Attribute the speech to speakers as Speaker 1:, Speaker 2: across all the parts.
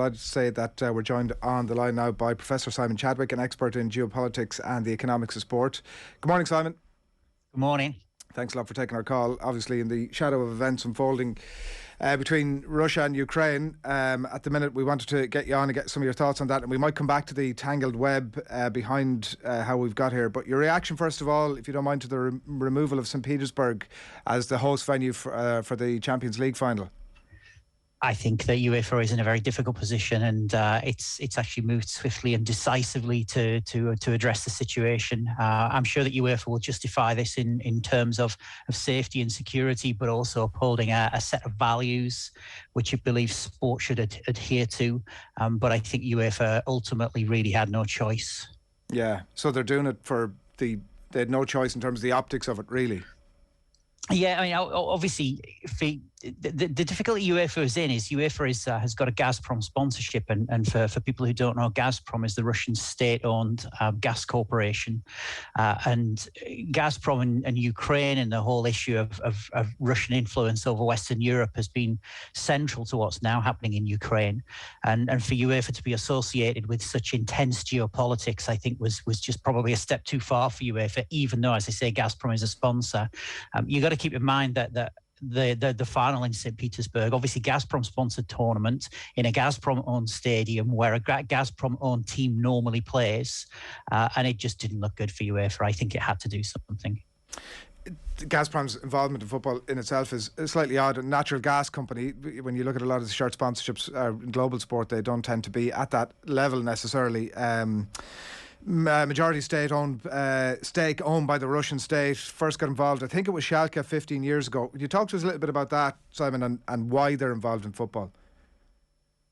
Speaker 1: I'd say that we're joined on the line now by Professor Simon Chadwick, an expert in geopolitics and the economics of sport. Good morning, Simon.
Speaker 2: Good morning.
Speaker 1: Thanks a lot for taking our call. Obviously, in the shadow of events unfolding between Russia and Ukraine, at the minute we wanted to get you on and get some of your thoughts on that, and we might come back to the tangled web behind how we've got here. But your reaction, first of all, if you don't mind, to the removal of St. Petersburg as the host venue for the Champions League final.
Speaker 2: I think that UEFA is in a very difficult position, and it's actually moved swiftly and decisively to address the situation. I'm sure that UEFA will justify this in terms of safety and security, but also upholding a set of values which it believes sport should adhere to. But I think UEFA ultimately really had no choice.
Speaker 1: Yeah, so they're doing it they had no choice in terms of the optics of it, really.
Speaker 2: Yeah, I mean, obviously, the difficulty UEFA is in is UEFA has got a Gazprom sponsorship, and for people who don't know, Gazprom is the Russian state-owned gas corporation, and Gazprom and Ukraine and the whole issue of Russian influence over Western Europe has been central to what's now happening in Ukraine, and for UEFA to be associated with such intense geopolitics, I think was just probably a step too far for UEFA. Even though, as I say, Gazprom is a sponsor, you got to keep in mind that the final in St. Petersburg, obviously Gazprom-sponsored tournament in a Gazprom-owned stadium where a Gazprom-owned team normally plays, and it just didn't look good for UEFA. I think it had to do something.
Speaker 1: Gazprom's involvement in football in itself is slightly odd. A natural gas company, when you look at a lot of the shirt sponsorships in global sport, they don't tend to be at that level necessarily. Majority stake owned by the Russian state. First got involved, I think it was Schalke 15 years ago. Could you talk to us a little bit about that, Simon, and why they're involved in football?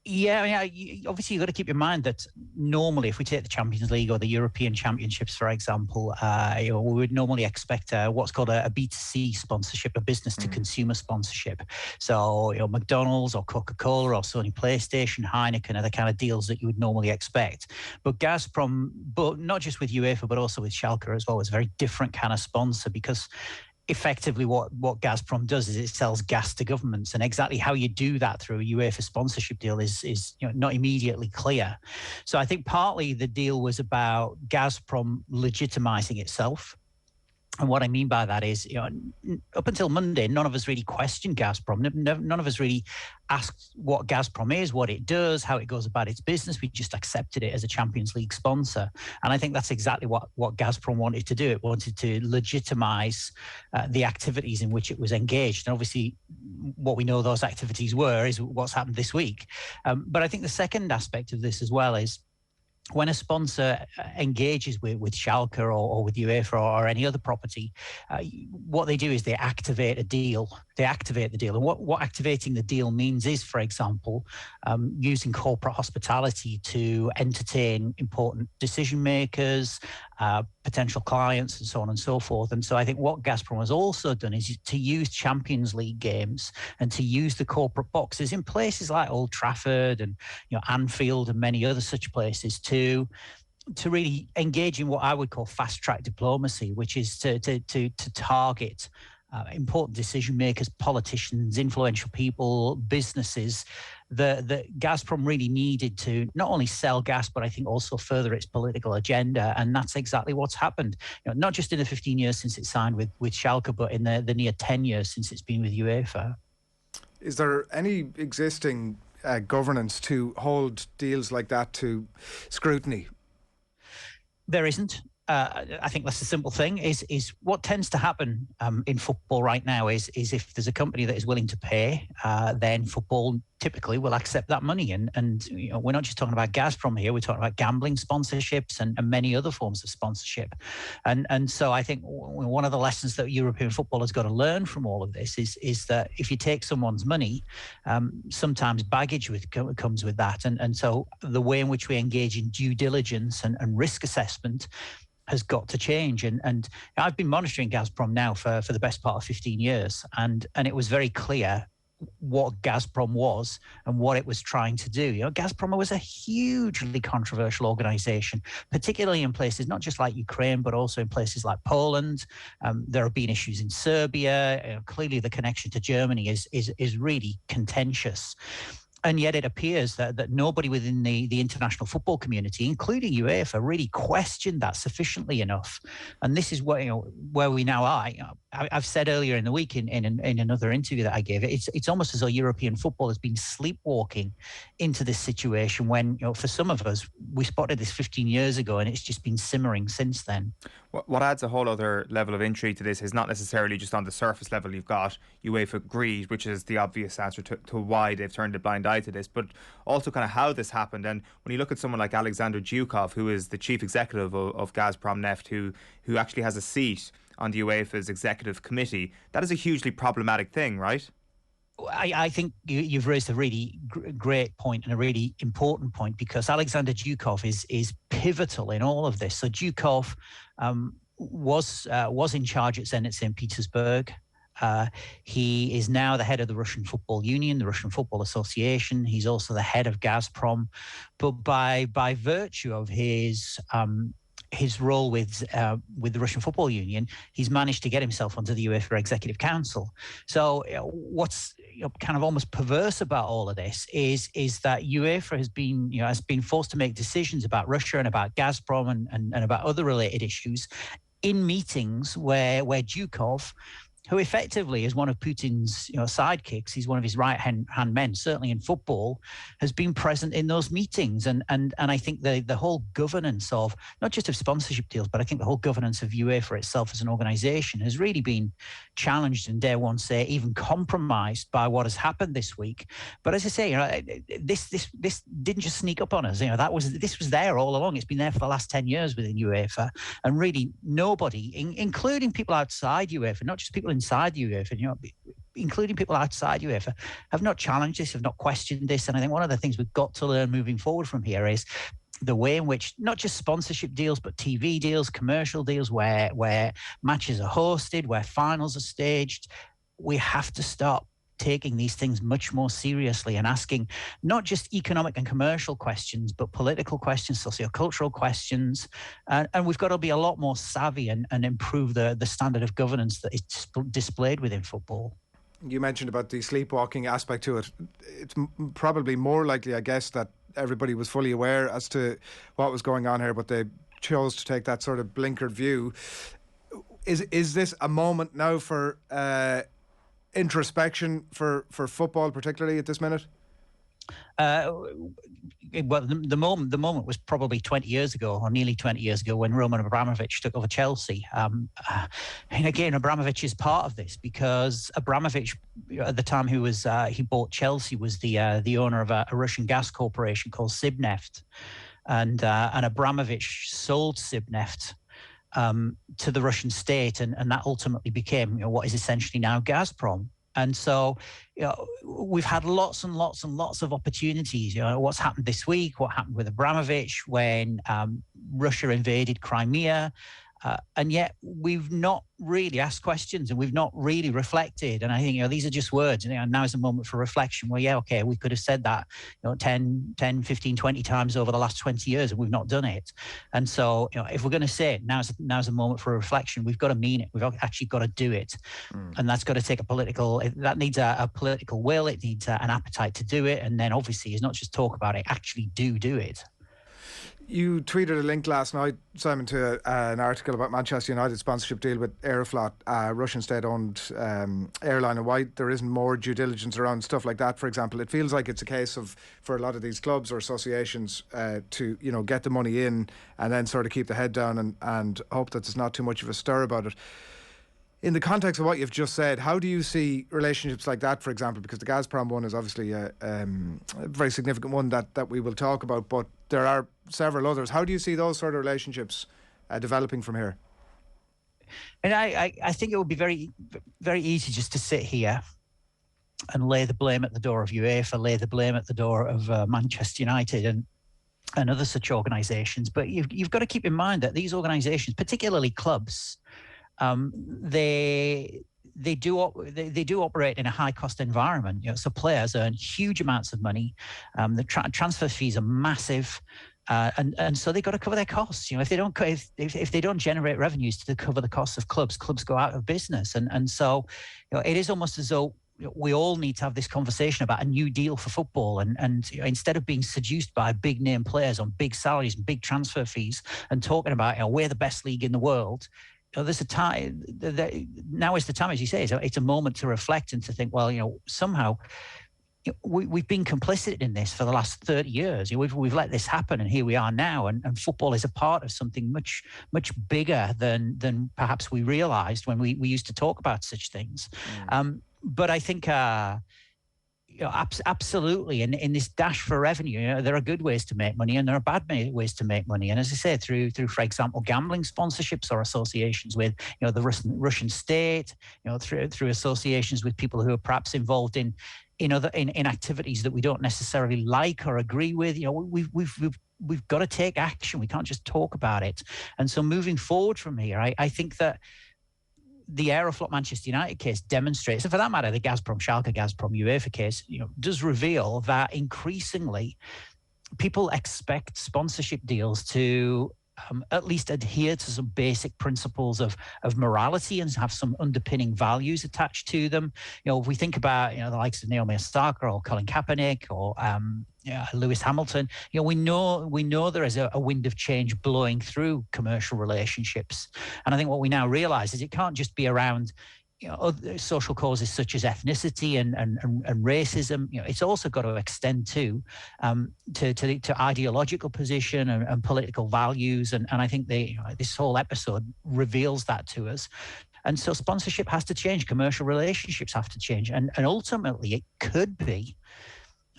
Speaker 2: Yeah, I mean, obviously you've got to keep in mind that normally, if we take the Champions League or the European Championships, for example, we would normally expect what's called a B2C sponsorship, a business-to-consumer sponsorship. So, McDonald's or Coca-Cola or Sony PlayStation, Heineken are the kind of deals that you would normally expect. But Gazprom, but not just with UEFA, but also with Schalke as well, is a very different kind of sponsor, because effectively what Gazprom does is it sells gas to governments, and exactly how you do that through a UEFA sponsorship deal is not immediately clear. So I think partly the deal was about Gazprom legitimizing itself. And what I mean by that is, up until Monday, none of us really questioned Gazprom. None of us really asked what Gazprom is, what it does, how it goes about its business. We just accepted it as a Champions League sponsor. And I think that's exactly what Gazprom wanted to do. It wanted to legitimize the activities in which it was engaged. And obviously, what we know those activities were is what's happened this week. But I think the second aspect of this as well is, when a sponsor engages with Schalke or with UEFA or any other property, what they do is they activate a deal. They activate the deal. And what activating the deal means is, for example, using corporate hospitality to entertain important decision makers, potential clients, and so on and so forth. And so I think what Gazprom has also done is to use Champions League games and to use the corporate boxes in places like Old Trafford and Anfield and many other such places to really engage in what I would call fast-track diplomacy, which is to target important decision makers, politicians, influential people, businesses that Gazprom really needed to not only sell gas, but I think also further its political agenda. And that's exactly what's happened. Not just in the 15 years since it signed with Schalke, but in the near 10 years since it's been with UEFA.
Speaker 1: Is there any existing governance to hold deals like that to scrutiny?
Speaker 2: There isn't. I think that's the simple thing. Is what tends to happen in football right now is if there's a company that is willing to pay, then football typically will accept that money. And we're not just talking about Gazprom here. We're talking about gambling sponsorships and many other forms of sponsorship. And so I think one of the lessons that European football has got to learn from all of this is that if you take someone's money, sometimes baggage comes with that. And so the way in which we engage in due diligence and risk assessment has got to change. And I've been monitoring Gazprom now for the best part of 15 years. And it was very clear what Gazprom was and what it was trying to do. Gazprom was a hugely controversial organization, particularly in places not just like Ukraine, but also in places like Poland. There have been issues in Serbia. Clearly, the connection to Germany is really contentious. And yet it appears that nobody within the international football community, including UEFA, really questioned that sufficiently enough. And this is where we now are. I've said earlier in the week in another interview that I gave, it's almost as though European football has been sleepwalking into this situation when, for some of us, we spotted this 15 years ago and it's just been simmering since then.
Speaker 3: What adds a whole other level of intrigue to this is not necessarily just on the surface level. You've got UEFA greed, which is the obvious answer to why they've turned a blind eye to this, but also kind of how this happened. And when you look at someone like Alexander Zhukov, who is the chief executive of Gazprom Neft, who actually has a seat on the UEFA's executive committee, that is a hugely problematic thing, right?
Speaker 2: I think you've raised a really great point and a really important point, because Alexander Zhukov is pivotal in all of this. So Zhukov was in charge at Zenit St. Petersburg. He is now the head of the Russian Football Union, the Russian Football Association. He's also the head of Gazprom. But by virtue of his role with the Russian Football Union, he's managed to get himself onto the UEFA Executive Council. So what's kind of almost perverse about all of this is that UEFA has been forced to make decisions about Russia and about Gazprom and about other related issues in meetings where Zhukov, who effectively is one of Putin's sidekicks, he's one of his right-hand men, certainly in football, has been present in those meetings. And I think the whole governance of, not just of sponsorship deals, but I think the whole governance of UEFA itself as an organisation has really been challenged and, dare one say, even compromised by what has happened this week. But as I say, this didn't just sneak up on us. This was there all along. It's been there for the last 10 years within UEFA, and really nobody, including people outside UEFA, not just people inside the UEFA, including people outside UEFA, have not challenged this, have not questioned this. And I think one of the things we've got to learn moving forward from here is the way in which not just sponsorship deals, but TV deals, commercial deals, where matches are hosted, where finals are staged, we have to start taking these things much more seriously and asking not just economic and commercial questions, but political questions, sociocultural questions. And we've got to be a lot more savvy and improve the standard of governance that is displayed within football.
Speaker 1: You mentioned about the sleepwalking aspect to it. It's probably more likely, I guess, that everybody was fully aware as to what was going on here, but they chose to take that sort of blinkered view. Is this a moment now for introspection for football, particularly at this minute?
Speaker 2: Well, the moment was probably 20 years ago, or nearly 20 years ago, when Roman Abramovich took over Chelsea. And again, Abramovich is part of this, because Abramovich, at the time he bought Chelsea, was the owner of a Russian gas corporation called Sibneft, and Abramovich sold Sibneft to the Russian state, and that ultimately became what is essentially now Gazprom. And so we've had lots and lots and lots of opportunities. What's happened this week, what happened with Abramovich when Russia invaded Crimea, and yet we've not really asked questions and we've not really reflected. And I think these are just words. Now is a moment for reflection where, we could have said that 10, 15, 20 times over the last 20 years and we've not done it. And so if we're going to say it, now's a moment for reflection, we've got to mean it. We've actually got to do it. And that's got to take that needs a political will. It needs an appetite to do it. And then obviously it's not just talk about it, actually do it.
Speaker 1: You tweeted a link last night, Simon, to an article about Manchester United's sponsorship deal with Aeroflot, Russian state-owned airline, and why there isn't more due diligence around stuff like that. For example, it feels like it's a case of, for a lot of these clubs or associations, to get the money in and then sort of keep the head down and hope that there's not too much of a stir about it. In the context of what you've just said, how do you see relationships like that, for example? Because the Gazprom one is obviously a very significant one that we will talk about, but there are several others. How do you see those sort of relationships developing from here?
Speaker 2: And I think it would be very, very easy just to sit here and lay the blame at the door of UEFA, lay the blame at the door of Manchester United and other such organisations. But you've got to keep in mind that these organisations, particularly clubs, they do operate in a high cost environment. So players earn huge amounts of money. The transfer fees are massive, and so they've got to cover their costs. If they don't generate revenues to cover the costs of clubs go out of business. And so it is almost as though we all need to have this conversation about a new deal for football, and instead of being seduced by big name players on big salaries and big transfer fees and talking about we're the best league in the world, there's a time. Now is the time, as you say. It's a moment to reflect and to think. Well, somehow we've been complicit in this for the last 30 years. We've let this happen, and here we are now. And football is a part of something much, much bigger than perhaps we realised when we used to talk about such things. But I think, absolutely, in this dash for revenue, there are good ways to make money and there are bad ways to make money. And as I say, through for example, gambling sponsorships or associations with the Russian state, through associations with people who are perhaps involved in activities that we don't necessarily like or agree with. We've got to take action. We can't just talk about it. And so moving forward from here, I think that the Aeroflot Manchester United case demonstrates, and for that matter, the Gazprom UEFA case, does reveal that increasingly people expect sponsorship deals to at least adhere to some basic principles of morality and have some underpinning values attached to them. If we think about the likes of Naomi Osaka or Colin Kaepernick or Lewis Hamilton, we know there is a wind of change blowing through commercial relationships. And I think what we now realize is it can't just be around other social causes such as ethnicity and racism. It's also got to extend to ideological position and political values. And I think this whole episode reveals that to us. And so sponsorship has to change. Commercial relationships have to change. And ultimately, it could be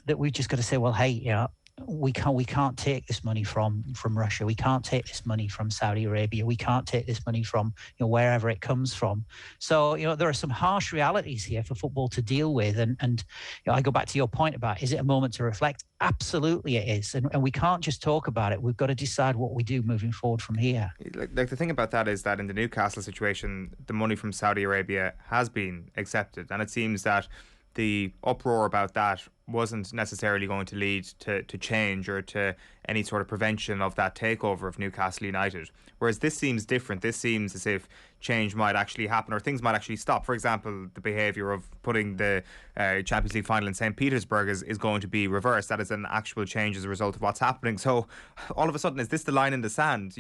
Speaker 2: that we've just got to say, well, hey, we can't take this money from Russia. We can't take this money from Saudi Arabia. We can't take this money from wherever it comes from. So there are some harsh realities here for football to deal with. And I go back to your point about, is it a moment to reflect? Absolutely, it is. And we can't just talk about it. We've got to decide what we do moving forward from here.
Speaker 3: Like the thing about that is that in the Newcastle situation, the money from Saudi Arabia has been accepted, and it seems that the uproar about that wasn't necessarily going to lead to change or to any sort of prevention of that takeover of Newcastle United. Whereas this seems different. This seems as if change might actually happen or things might actually stop. For example, the behaviour of putting the Champions League final in St. Petersburg is going to be reversed. That is an actual change as a result of what's happening. So all of a sudden, is this the line in the sand?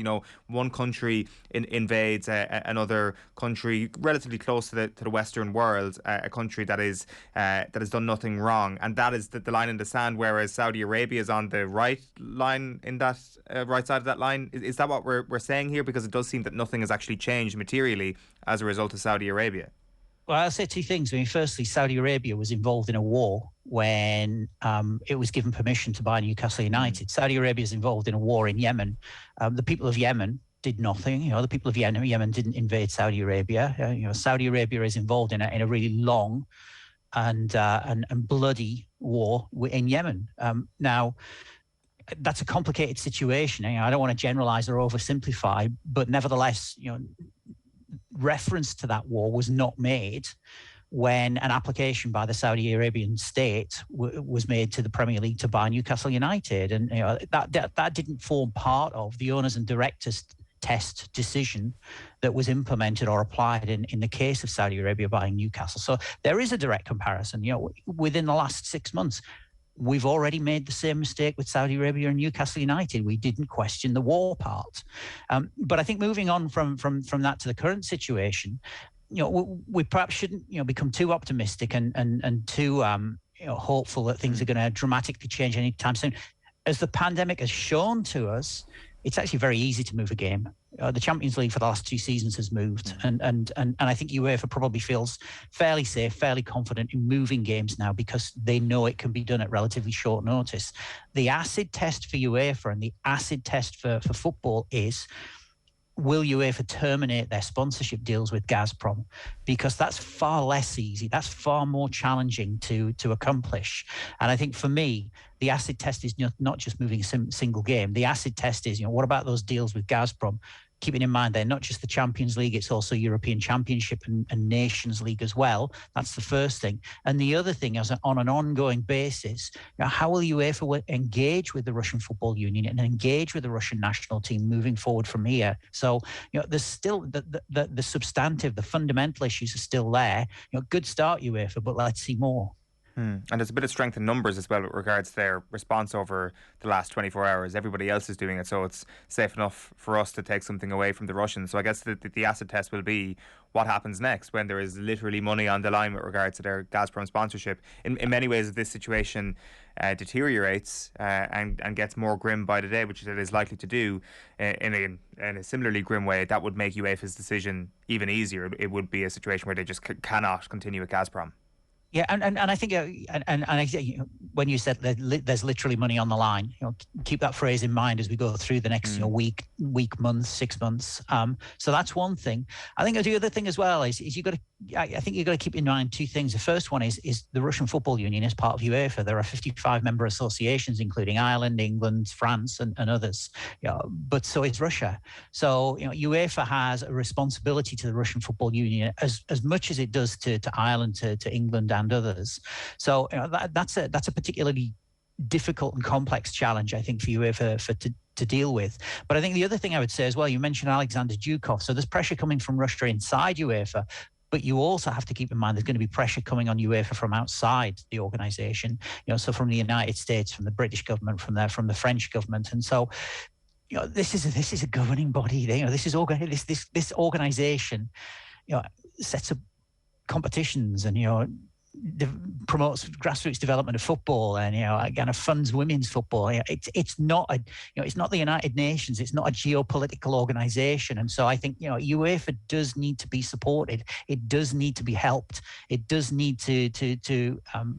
Speaker 3: One country invades another country relatively close to the Western world, a country that has done nothing wrong, and that is the line in the sand, whereas Saudi Arabia is on the right line in that right side of that line. Is that what we're saying here? Because it does seem that nothing has actually changed materially as a result of Saudi Arabia.
Speaker 2: Well, I'll say two things. Firstly, Saudi Arabia was involved in a war when it was given permission to buy Newcastle United. Saudi Arabia is involved in a war in Yemen. The people of Yemen did nothing. The people of Yemen didn't invade Saudi Arabia. Saudi Arabia is involved in a really long and bloody war in Yemen. Now, that's a complicated situation. I don't want to generalize or oversimplify, but nevertheless, reference to that war was not made when an application by the Saudi Arabian state was made to the Premier League to buy Newcastle United, and that didn't form part of the owners and directors test decision that was implemented or applied in the case of Saudi Arabia buying Newcastle. So there is a direct comparison. Within the last 6 months, we've already made the same mistake with Saudi Arabia and Newcastle United. We didn't question the war part. But I think moving on from that to the current situation, we perhaps shouldn't become too optimistic and too hopeful that things are going to dramatically change anytime soon. As the pandemic has shown to us, it's actually very easy to move a game. The Champions League for the last 2 seasons has moved, and I think UEFA probably feels fairly safe, fairly confident in moving games now because they know it can be done at relatively short notice. The acid test for UEFA and the acid test for football is, will UEFA terminate their sponsorship deals with Gazprom? Because that's far less easy. That's far more challenging to accomplish. And I think for me, the acid test is not just moving a single game. The acid test is, what about those deals with Gazprom? keeping in mind they're not just the Champions League, it's also European Championship and Nations League as well. That's the first thing. And the other thing is, on an ongoing basis, how will UEFA engage with the Russian Football Union and engage with the Russian national team moving forward from here? So, there's still the substantive, the fundamental issues are still there. Good start, UEFA, but let's see more.
Speaker 3: And there's a bit of strength in numbers as well with regards to their response over the last 24 hours. Everybody else is doing it, so it's safe enough for us to take something away from the Russians. So I guess the acid test will be what happens next when there is literally money on the line with regards to their Gazprom sponsorship. In many ways, if this situation deteriorates and gets more grim by the day, which it is likely to do, in a similarly grim way, that would make UEFA's decision even easier. It would be a situation where they just cannot continue with Gazprom.
Speaker 2: Yeah, and I think when you said there's literally money on the line, keep that phrase in mind as we go through the next week, month, 6 months. So that's one thing. I think the other thing as well is you got to. I think you've got to keep in mind two things. The first one is the Russian Football Union is part of UEFA. There are 55 member associations, including Ireland, England, France, and others. But so is Russia. So UEFA has a responsibility to the Russian Football Union as much as it does to Ireland, to England, and others. So that's a particularly difficult and complex challenge, I think, for UEFA to deal with. But I think the other thing I would say as well, you mentioned Alexander Zhukov. So there's pressure coming from Russia inside UEFA. But you also have to keep in mind there's going to be pressure coming on UEFA from outside the organisation. So from the United States, from the British government, from the French government, and so this is a governing body. This organisation sets up competitions and promotes grassroots development of football and kind of funds women's football. It's not the United Nations. It's not a geopolitical organisation, and so I think UEFA does need to be supported. It does need to be helped. It does need to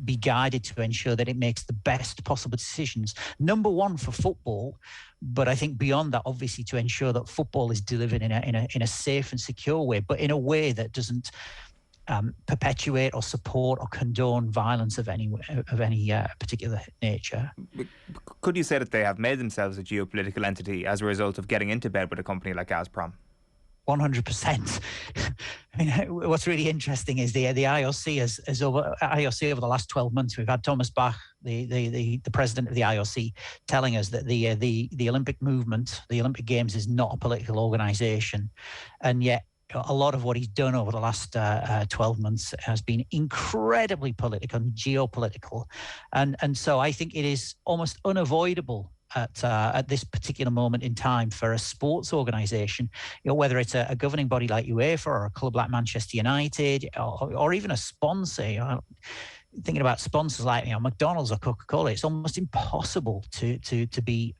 Speaker 2: be guided to ensure that it makes the best possible decisions. Number one for football, but I think beyond that, obviously, to ensure that football is delivered in a safe and secure way, but in a way that doesn't perpetuate or support or condone violence of any particular nature.
Speaker 3: Could you say that they have made themselves a geopolitical entity as a result of getting into bed with a company like Gazprom?
Speaker 2: 100%. I mean, what's really interesting is the IOC has over the last 12 months, we've had Thomas Bach, the president of the IOC, telling us that the Olympic movement, the Olympic Games, is not a political organisation, and yet a lot of what he's done over the last 12 months has been incredibly political and geopolitical. And so I think it is almost unavoidable at this particular moment in time for a sports organisation, whether it's a governing body like UEFA or a club like Manchester United or even a sponsor. Thinking about sponsors like McDonald's or Coca-Cola, it's almost impossible to be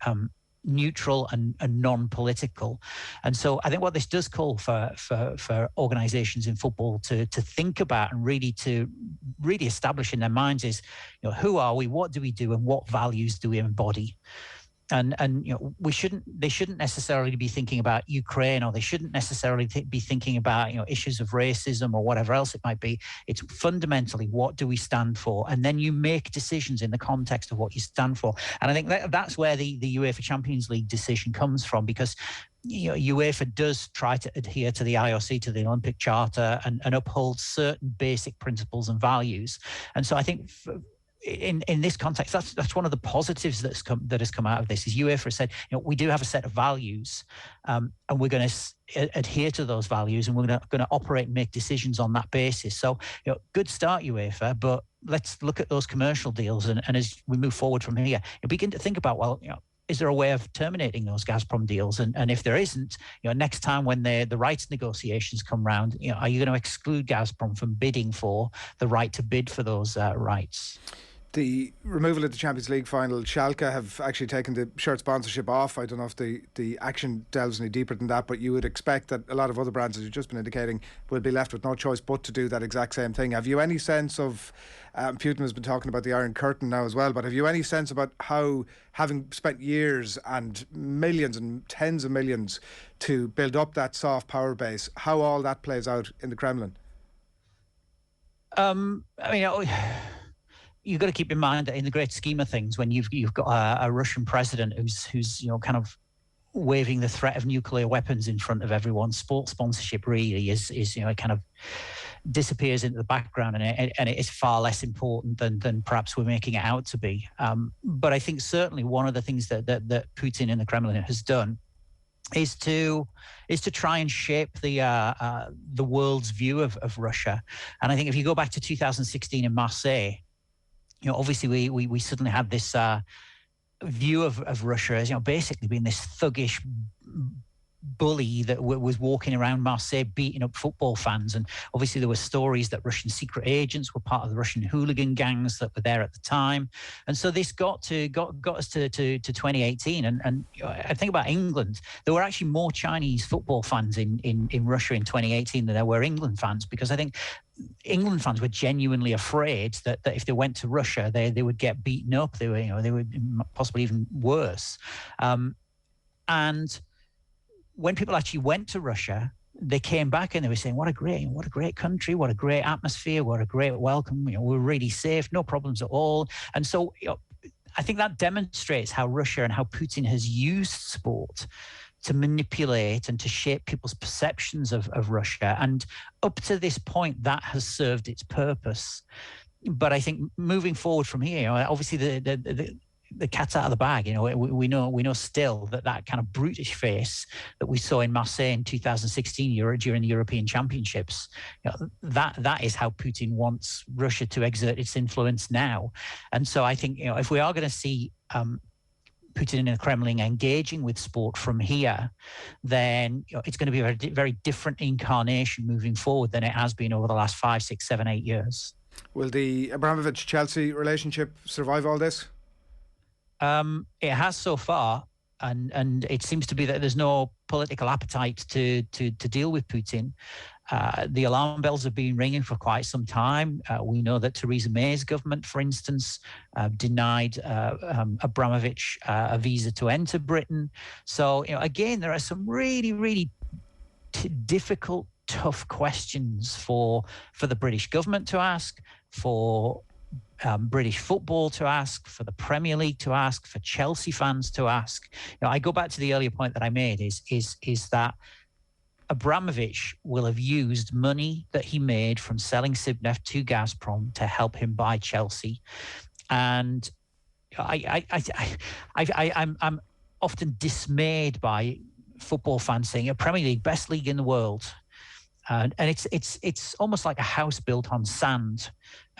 Speaker 2: neutral and non-political. And so I think what this does call for organisations in football to think about and really establish in their minds is, who are we, what do we do, and what values do we embody? And they shouldn't necessarily be thinking about Ukraine, or they shouldn't necessarily be thinking about issues of racism or whatever else it might be. It's fundamentally, what do we stand for? And then you make decisions in the context of what you stand for. And I think that's where the UEFA Champions League decision comes from, because UEFA does try to adhere to the IOC, to the Olympic Charter, and uphold certain basic principles and values. And so I think in this context, that's one of the positives that has come out of this. Is UEFA has said, we do have a set of values, and we're going to adhere to those values, and we're going to operate and make decisions on that basis. So, good start, UEFA, but let's look at those commercial deals, and as we move forward from here, begin to think about, is there a way of terminating those Gazprom deals? And if there isn't, next time when the rights negotiations come round, are you going to exclude Gazprom from bidding for the right to bid for those rights?
Speaker 1: The removal of the Champions League final, Schalke have actually taken the shirt sponsorship off. I don't know if the action delves any deeper than that, but you would expect that a lot of other brands, as you've just been indicating, will be left with no choice but to do that exact same thing. Have you any sense of, Putin has been talking about the Iron Curtain now as well, but have you any sense about how, having spent years and millions and tens of millions to build up that soft power base, how all that plays out in the Kremlin?
Speaker 2: You've got to keep in mind that in the great scheme of things, when you've got a Russian president who's kind of waving the threat of nuclear weapons in front of everyone. Sports sponsorship really is it kind of disappears into the background, and it is far less important than perhaps we're making it out to be. But I think certainly one of the things that Putin and the Kremlin has done is to try and shape the world's view of Russia. And I think if you go back to 2016 in Marseille, obviously we suddenly had this view of Russia as basically being this thuggish bully that was walking around Marseille beating up football fans. And obviously there were stories that Russian secret agents were part of the Russian hooligan gangs that were there at the time. And so this got us to 2018. And I think about England, there were actually more Chinese football fans in Russia in 2018 than there were England fans, because I think England fans were genuinely afraid that if they went to Russia, they would get beaten up. They were possibly even worse. And when people actually went to Russia, they came back and they were saying, what a great country, what a great atmosphere, what a great welcome. We're really safe, no problems at all. And so I think that demonstrates how Russia and how Putin has used sport to manipulate and to shape people's perceptions of Russia. And up to this point, that has served its purpose. But I think moving forward from here, obviously the cat's out of the bag. We know still that kind of brutish face that we saw in Marseille in 2016 during the European Championships. That is how Putin wants Russia to exert its influence now. And so I think if we are going to see Putin and the Kremlin engaging with sport from here, then it's going to be a very, very different incarnation moving forward than it has been over the last 5, 6, 7, 8 years.
Speaker 1: Will the Ibrahimovic Chelsea relationship survive all this?
Speaker 2: It has so far, and it seems to be that there's no political appetite to deal with Putin. The alarm bells have been ringing for quite some time. We know that Theresa May's government, for instance, denied Abramovich a visa to enter Britain. So, again, there are some really, really difficult, tough questions for the British government to ask, for British football to ask, for the Premier League to ask, for Chelsea fans to ask. I go back to the earlier point that I made is that Abramovich will have used money that he made from selling Sibneft to Gazprom to help him buy Chelsea. And I'm often dismayed by football fans saying a Premier League, best league in the world. And it's almost like a house built on sand.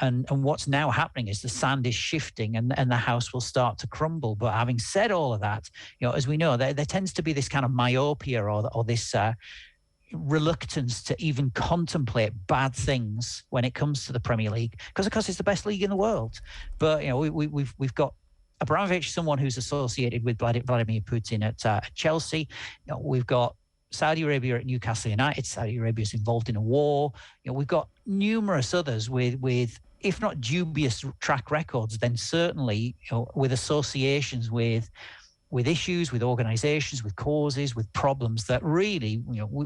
Speaker 2: And what's now happening is the sand is shifting and the house will start to crumble. But having said all of that, as we know, there tends to be this kind of myopia or this reluctance to even contemplate bad things when it comes to the Premier League, because of course it's the best league in the world. But we've got Abramovich, someone who's associated with Vladimir Putin at Chelsea. We've got Saudi Arabia at Newcastle United. Saudi Arabia is involved in a war. We've got numerous others with if not dubious track records, then certainly with associations with issues, with organizations, with causes, with problems that really,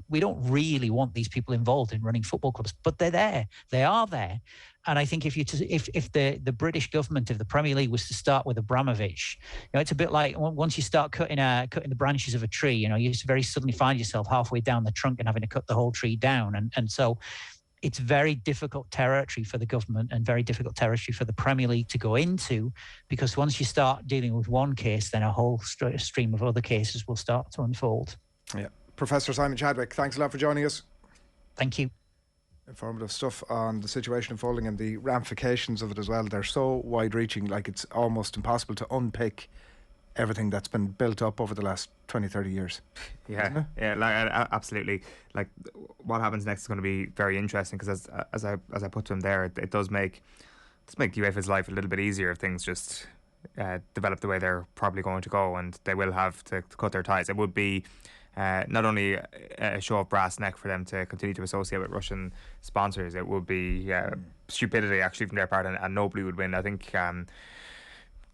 Speaker 2: we don't really want these people involved in running football clubs, but they're there. They are there. And I think if the British government, if the Premier League was to start with Abramovich, it's a bit like once you start cutting the branches of a tree, you just very suddenly find yourself halfway down the trunk and having to cut the whole tree down. And so it's very difficult territory for the government and very difficult territory for the Premier League to go into, because once you start dealing with one case, then a whole stream of other cases will start to unfold. Yeah.
Speaker 1: Professor Simon Chadwick, thanks a lot for joining us.
Speaker 2: Thank you.
Speaker 1: Informative stuff on the situation unfolding and the ramifications of it as well. They're so wide-reaching, like it's almost impossible to unpick everything that's been built up over the last 20-30 years.
Speaker 3: Yeah, absolutely. Like what happens next is going to be very interesting, because as I put to him there, it does make UEFA's life a little bit easier if things just develop the way they're probably going to go, and they will have to cut their ties. It would be not only a show of brass neck for them to continue to associate with Russian sponsors, it would be stupidity actually from their part, and nobody would win. I think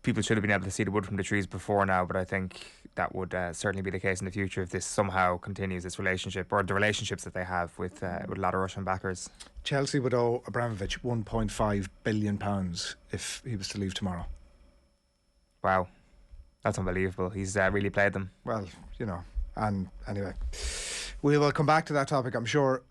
Speaker 3: people should have been able to see the wood from the trees before now, but I think that would certainly be the case in the future if this somehow continues, this relationship, or the relationships that they have with a lot of Russian backers.
Speaker 1: Chelsea would owe Abramovich £1.5 billion if he was to leave tomorrow.
Speaker 3: Wow. That's unbelievable. He's really played them.
Speaker 1: Well, and anyway, we will come back to that topic, I'm sure.